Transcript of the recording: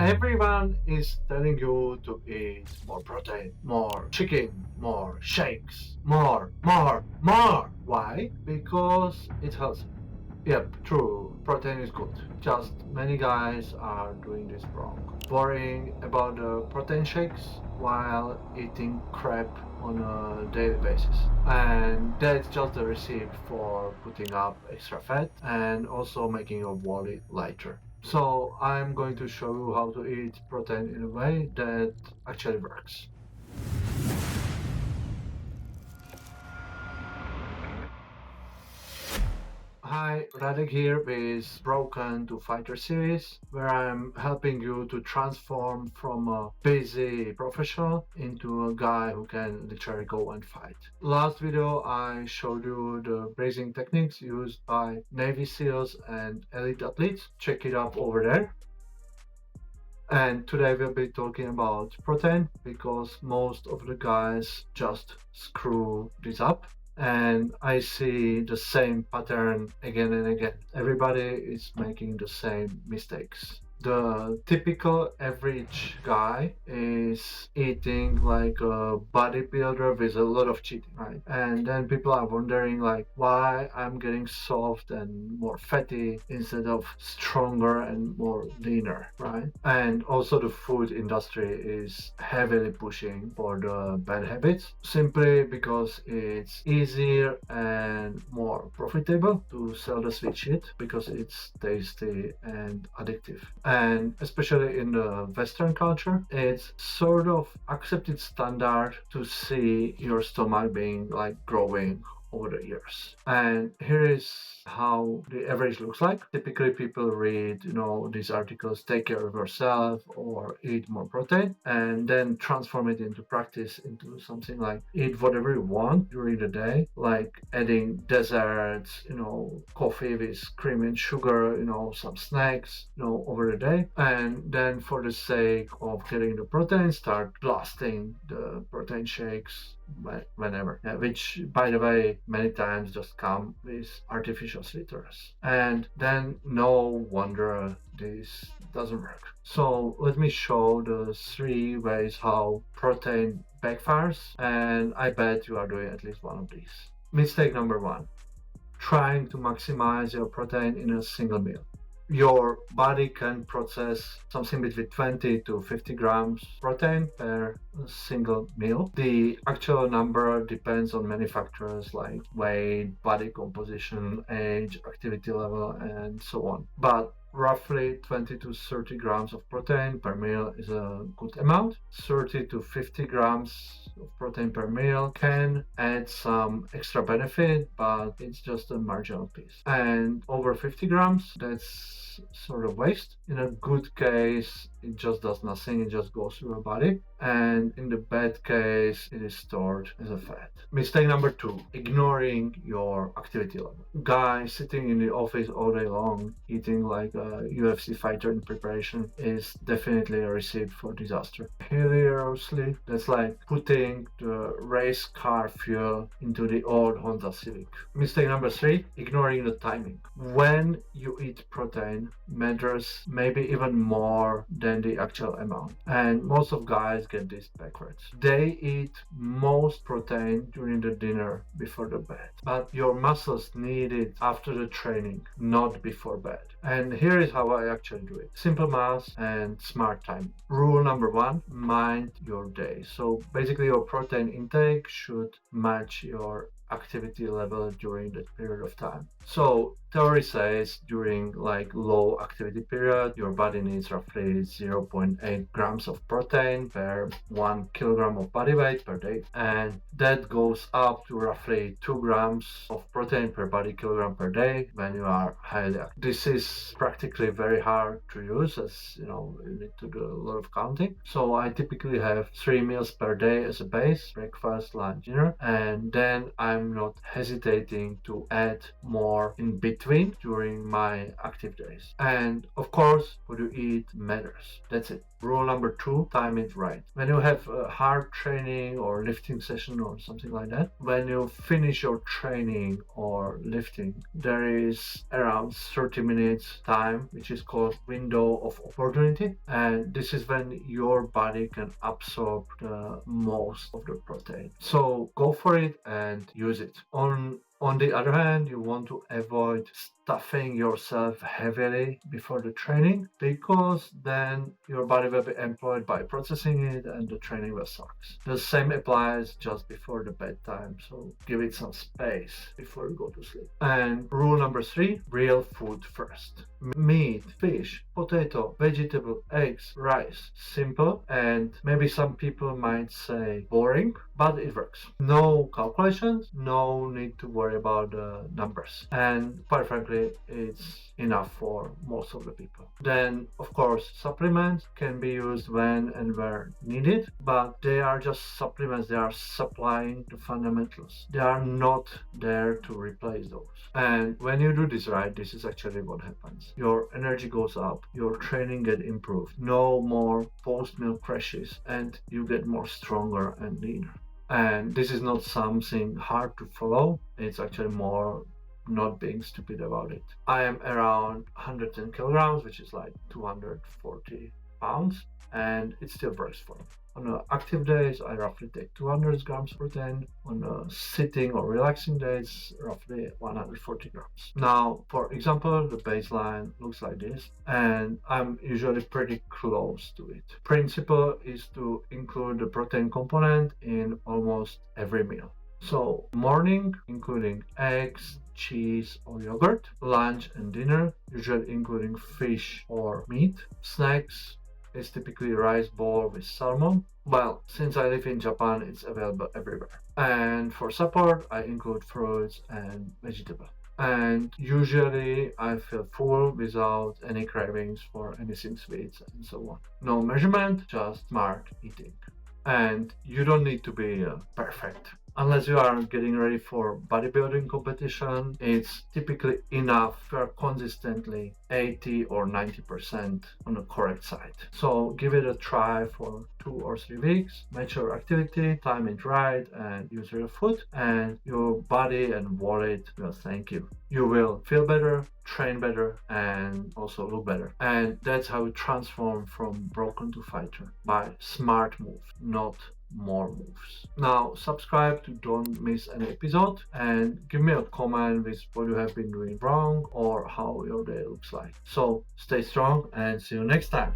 Everyone is telling you to eat more protein, more chicken, more shakes, more. Why? Because it's healthy. Yep, true, protein is good. Just many guys are doing this wrong. Worrying about the protein shakes while eating crap on a daily basis. And that's just a recipe for putting up extra fat and also making your body lighter. So I'm going to show you how to eat protein in a way that actually works. Hi, Radek here with Broken to Fighter series, where I'm helping you to transform from a busy professional into a guy who can literally go and fight. Last video I showed you the bracing techniques used by Navy SEALs and elite athletes. Check it up over there. And today we'll be talking about protein because most of the guys just screw this up. And I see the same pattern again and again. Everybody is making the same mistakes. The typical average guy is eating like a bodybuilder with a lot of cheating, right? And then people are wondering like why I'm getting soft and more fatty instead of stronger and more leaner, right? And also the food industry is heavily pushing for the bad habits simply because it's easier and more profitable to sell the sweet shit because it's tasty and addictive. And especially in the Western culture, it's sort of accepted standard to see your stomach being like growing over the years. And here is how the average looks like. Typically people read, these articles, take care of yourself or eat more protein, and then transform it into practice into something like eat whatever you want during the day, like adding desserts, coffee with cream and sugar, some snacks, over the day. And then for the sake of getting the protein, start blasting the protein shakes whenever, which by the way many times just come with artificial sweeteners, and then no wonder this doesn't work. So let me show the 3 ways how protein backfires, and I bet you are doing at least one of these. Mistake number 1: trying to maximize your protein in a single meal. Your body can process something between 20 to 50 grams protein per single meal. The actual number depends on many factors like weight, body composition, age, activity level, and so on. But roughly 20 to 30 grams of protein per meal is a good amount. 30 to 50 grams of protein per meal can add some extra benefit, but it's just a marginal piece. And over 50 grams, that's sort of waste. In a good case, it just does nothing, it just goes through your body. And in the bad case, it is stored as a fat. Mistake number 2: ignoring your activity level. Guy sitting in the office all day long, eating like a UFC fighter in preparation, is definitely a recipe for disaster. Hilariously, that's like putting the race car fuel into the old Honda Civic. Mistake number 3: ignoring the timing. When you eat protein matters maybe even more than the actual amount. And most of guys get this backwards. They eat most protein during the dinner before the bed. But your muscles need it after the training, not before bed. And here is how I actually do it. Simple math and smart time. Rule number 1: mind your day. So basically your protein intake should match your activity level during that period of time. So theory says during like low activity period, your body needs roughly 0.8 grams of protein per 1 kilogram of body weight per day. And that goes up to roughly 2 grams of protein per body kilogram per day when you are highly active. This is practically very hard to use, as you need to do a lot of counting. So I typically have 3 meals per day as a base: breakfast, lunch, dinner, and then I'm I'm not hesitating to add more in between during my active days. And of course, what you eat matters. That's it. Rule number 2, time it right. When you have a hard training or lifting session or something like that, when you finish your training or lifting, there is around 30 minutes time, which is called window of opportunity. And this is when your body can absorb the most of the protein. So go for it and use it. On the other hand, you want to avoid stuffing yourself heavily before the training, because then your body will be employed by processing it and the training will suck. The same applies just before the bedtime, so give it some space before you go to sleep. And rule number 3, real food first. Meat, fish, potato, vegetable, eggs, rice. Simple, and maybe some people might say boring, but it works. No calculations, no need to worry about the numbers. And quite frankly, it's enough for most of the people. Then, of course, supplements can be used when and where needed, but they are just supplements. They are supplying the fundamentals. They are not there to replace those. And when you do this right, this is actually what happens. Your energy goes up, your training gets improved, no more post-meal crashes, and you get more stronger and leaner. And this is not something hard to follow. It's actually more not being stupid about it. I am around 110 kilograms, which is like 240 pounds, and it still works for me. On active days, I roughly take 200 grams protein. On sitting or relaxing days, roughly 140 grams. Now, for example, the baseline looks like this, and I'm usually pretty close to it. Principle is to include the protein component in almost every meal. So, morning, including eggs, cheese or yogurt. Lunch and dinner, usually including fish or meat. Snacks is typically rice bowl with salmon. Well, since I live in Japan, it's available everywhere. And for support, I include fruits and vegetables. And usually I feel full without any cravings for anything sweet and so on. No measurement, just smart eating. And you don't need to be perfect. Unless you are getting ready for bodybuilding competition, it's typically enough if you are consistently 80 or 90% on the correct side. So give it a try for 2 or 3 weeks, match your activity, time it right, and use real food, and your body and wallet will thank you. You will feel better, train better, and also look better. And that's how we transform from broken to fighter, by smart moves, not more moves. Now subscribe to don't miss any episode, and give me a comment with what you have been doing wrong or how your day looks like. So stay strong and see you next time.